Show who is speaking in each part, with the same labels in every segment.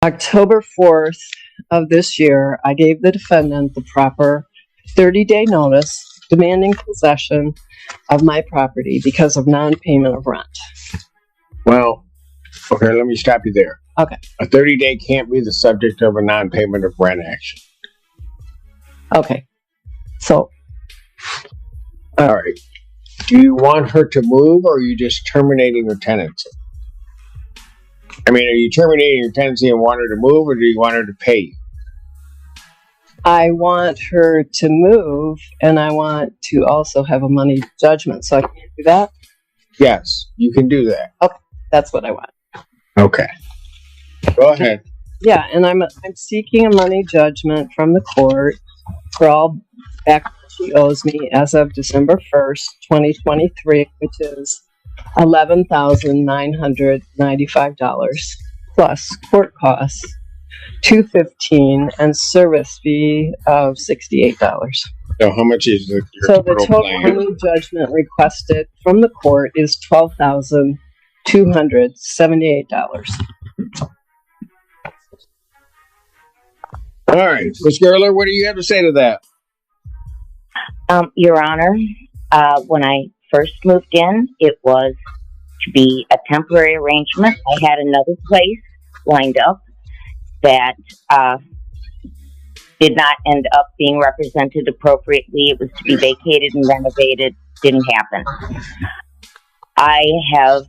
Speaker 1: October 4th of this year, I gave the defendant the proper 30-day notice demanding possession of my property because of non-payment of rent.
Speaker 2: Well, okay, let me stop you there.
Speaker 1: Okay.
Speaker 2: A 30-day can't be the subject of a non-payment of rent action.
Speaker 1: Okay. So.
Speaker 2: All right. Do you want her to move, or are you just terminating her tenancy? I mean, are you terminating your tenancy and want her to move, or do you want her to pay you?
Speaker 1: I want her to move, and I want to also have a money judgment. So I can do that?
Speaker 2: Yes, you can do that.
Speaker 1: Okay, that's what I want.
Speaker 2: Okay. Go ahead.
Speaker 1: Yeah, and I'm seeking a money judgment from the court for all back she owes me as of December 1st, 2023, which is $11,995 plus court costs $215 and service fee of $68.
Speaker 2: So how much is your
Speaker 1: so the total money judgment requested from the court is $12,278.
Speaker 2: All right, Ms. Gerler, what do you have to say to that?
Speaker 3: Your Honor, when I first moved in, it was to be a temporary arrangement. I had another place lined up that did not end up being represented appropriately. It was to be vacated and renovated. Didn't happen. I have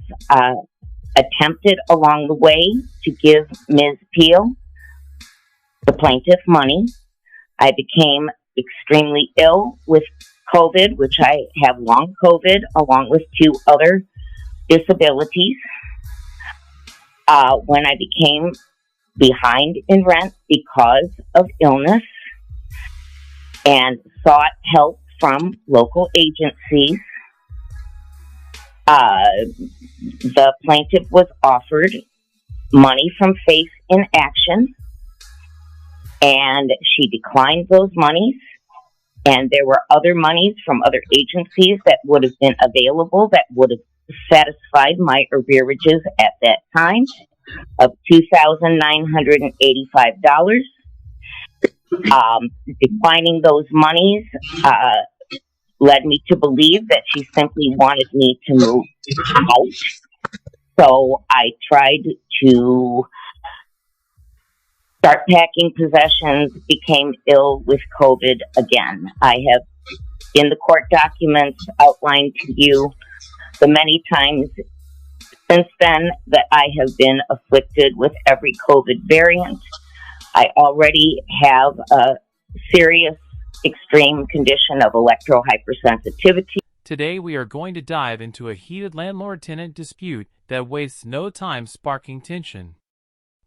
Speaker 3: attempted along the way to give Ms. Peel, the plaintiff, money. I became extremely ill with COVID, which I have long COVID, along with 2 other disabilities. When I became behind in rent because of illness and sought help from local agencies, the plaintiff was offered money from Faith in Action, and she declined those monies. And there were other monies from other agencies that would have been available that would have satisfied my arrearages at that time of $2,985. Declining those monies led me to believe that she simply wanted me to move out. So I tried to start packing possessions, became ill with COVID again. I have, in the court documents, outlined to you the many times since then that I have been afflicted with every COVID variant. I already have a serious, extreme condition of electrohypersensitivity.
Speaker 4: Today we are going to dive into a heated landlord-tenant dispute that wastes no time sparking tension.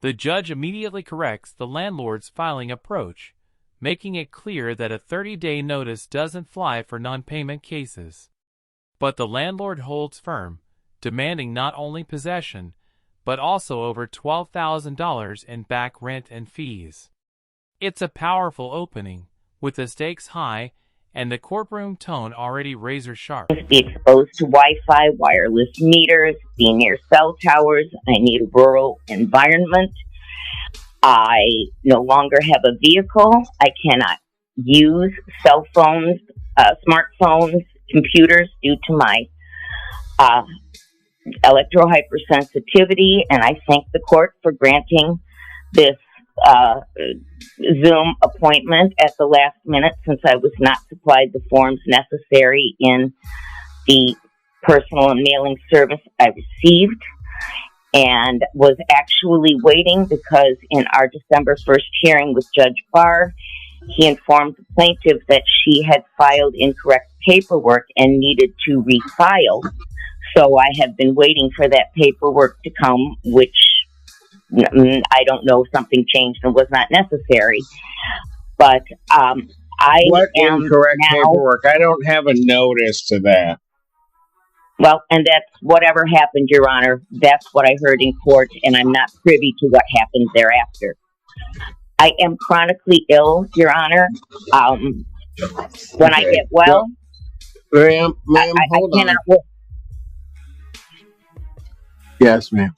Speaker 4: The judge immediately corrects the landlord's filing approach, making it clear that a 30-day notice doesn't fly for non-payment cases. But the landlord holds firm, demanding not only possession, but also over $12,000 in back rent and fees. It's a powerful opening, with the stakes high and the courtroom tone already razor-sharp.
Speaker 3: Be exposed to Wi-Fi, wireless meters, be near cell towers. I need a rural environment. I no longer have a vehicle. I cannot use cell phones, smartphones, computers due to my electrohypersensitivity, and I thank the court for granting this Zoom appointment at the last minute, since I was not supplied the forms necessary in the personal and mailing service I received, and was actually waiting because in our December 1st hearing with Judge Barr, he informed the plaintiff that she had filed incorrect paperwork and needed to refile. So I have been waiting for that paperwork to come, which I don't know, something changed and was not necessary. But
Speaker 2: What incorrect paperwork? I don't have a notice to that.
Speaker 3: Well, and that's whatever happened, Your Honor. That's what I heard in court, and I'm not privy to what happened thereafter. I am chronically ill, Your Honor. When I get well,
Speaker 2: Ma'am,
Speaker 3: I
Speaker 2: hold
Speaker 3: cannot
Speaker 2: on.
Speaker 3: work.
Speaker 2: Yes, ma'am.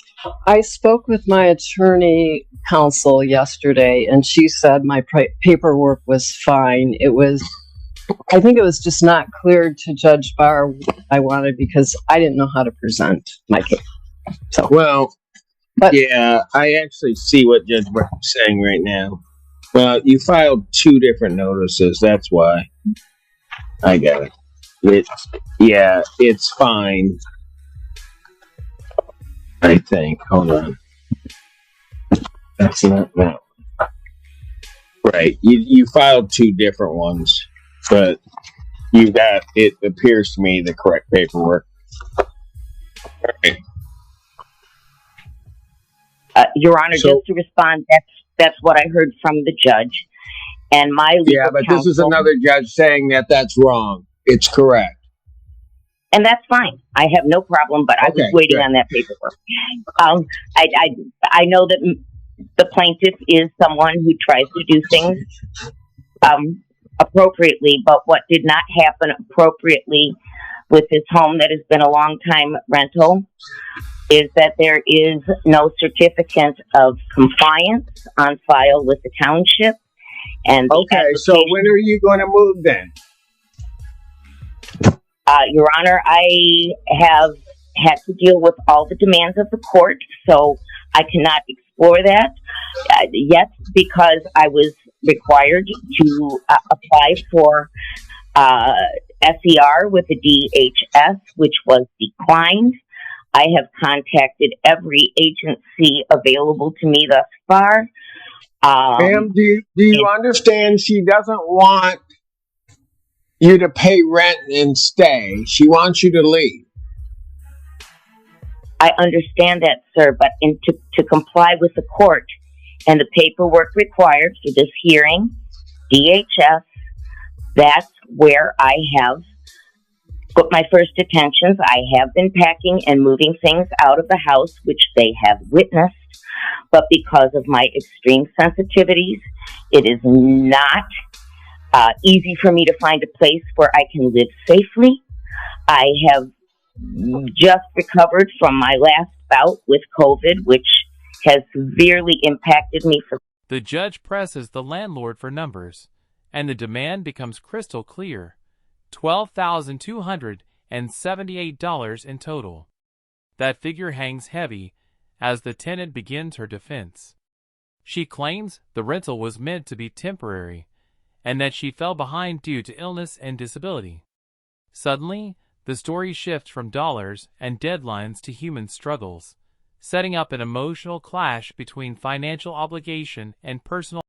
Speaker 1: I spoke with my attorney counsel yesterday, and she said my paperwork was fine. I think it was just not clear to Judge Barr what I wanted because I didn't know how to present my case. So,
Speaker 2: Well,
Speaker 1: But-
Speaker 2: yeah, I actually see what Judge Burke is saying right now. Well, you filed 2 different notices. That's why. I got it. It's fine. I think. Hold on. That's not that. Right. You filed 2 different ones, but you got, it appears to me, the correct paperwork. Right.
Speaker 3: Your Honor,
Speaker 2: So-
Speaker 3: just to respond, that's what I heard from the judge. And my legal
Speaker 2: Yeah, but
Speaker 3: counsel,
Speaker 2: this is another judge saying that that's wrong. It's correct.
Speaker 3: and that's fine. I have no problem, but I was
Speaker 2: Okay,
Speaker 3: waiting
Speaker 2: good.
Speaker 3: on that paperwork. I know that the plaintiff is someone who tries to do things appropriately, but what did not happen appropriately with this home that has been a long time rental is that there is no certificate of compliance on file with the township. And the
Speaker 2: Okay, so
Speaker 3: application-
Speaker 2: when are you going to move then?
Speaker 3: Your Honor, I have had to deal with all the demands of the court, so I cannot explore that yet because I was required to apply for SER with the DHS, which was declined. I have contacted every agency available to me thus far.
Speaker 2: Ma'am, do you understand she doesn't want you to pay rent and stay? She wants you to leave.
Speaker 3: I understand that, sir, but to comply with the court and the paperwork required for this hearing, DHS, that's where I have put my first attentions. I have been packing and moving things out of the house, which they have witnessed, but because of my extreme sensitivities, it is not easy for me to find a place where I can live safely. I have just recovered from my last bout with COVID, which has severely impacted me.
Speaker 4: The judge presses the landlord for numbers, and the demand becomes crystal clear. $12,278 in total. That figure hangs heavy as the tenant begins her defense. She claims the rental was meant to be temporary and that she fell behind due to illness and disability. Suddenly, the story shifts from dollars and deadlines to human struggles, setting up an emotional clash between financial obligation and personal